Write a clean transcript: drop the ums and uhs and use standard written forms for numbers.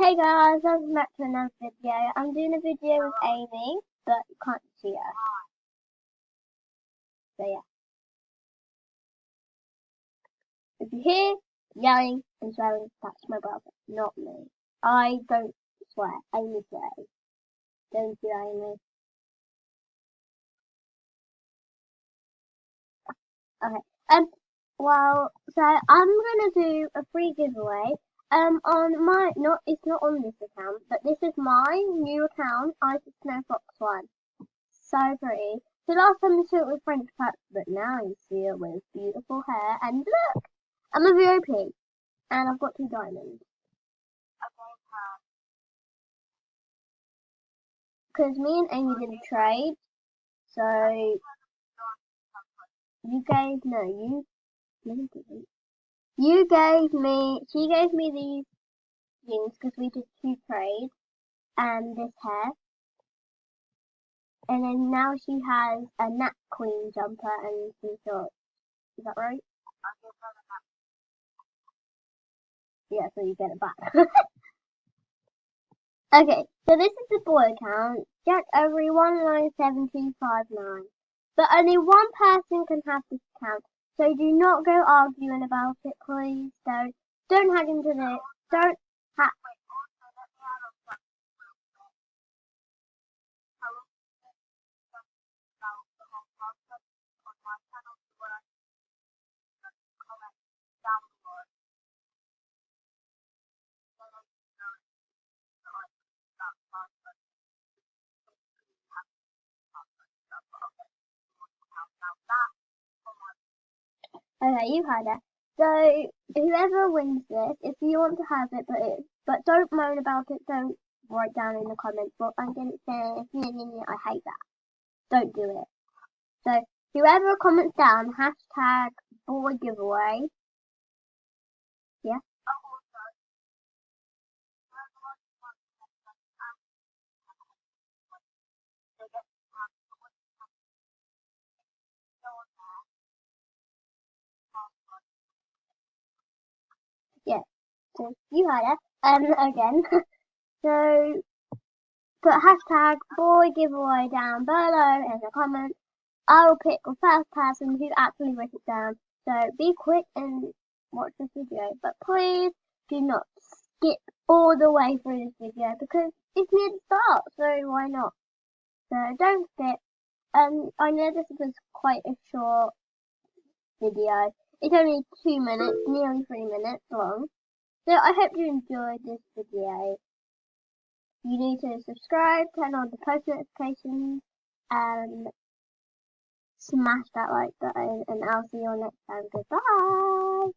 Hey guys, welcome back to another video. I'm doing a video with Amy, but you can't see her. So yeah. If you hear yelling and swearing, that's my brother, not me. I don't swear. Amy swears. Don't you, Amy? Okay. Well, so I'm gonna do a free giveaway. On my it's not on this account, but this is my new account, Isis Snow Fox One. So pretty. So last time you saw it with French cuts, but now you see it with beautiful hair. And look, I'm a VIP, and I've got 2 diamonds. Because me and Amy did a trade, so you gave she gave me these things because we did 2 trades, and this hair. And then now she has a Nat Queen jumper and some shorts. Is that right? Yeah, so you get it back. Okay, so this is the boy account, Jack Overy 197259. But only one person can have this account, so do not go arguing about it, please. Don't hack into this. Don't hack. Okay, you heard it. So whoever wins this, if you want to have it, but don't moan about it. Don't write down in the comments what I'm gonna say. I hate that. Don't do it. So whoever comments down hashtag boy giveaway. Yeah. Yeah. So you heard it. Again. So put hashtag boy giveaway down below in the comments. I will pick the first person who actually wrote it down. So be quick and watch this video. But please do not skip all the way through this video because it's near the start. So why not? So don't skip. I know this was quite a short video. It's only 2 minutes, nearly 3 minutes long. So I hope you enjoyed this video. You need to subscribe, turn on the post notifications, and smash that like button, and I'll see you all next time. Goodbye!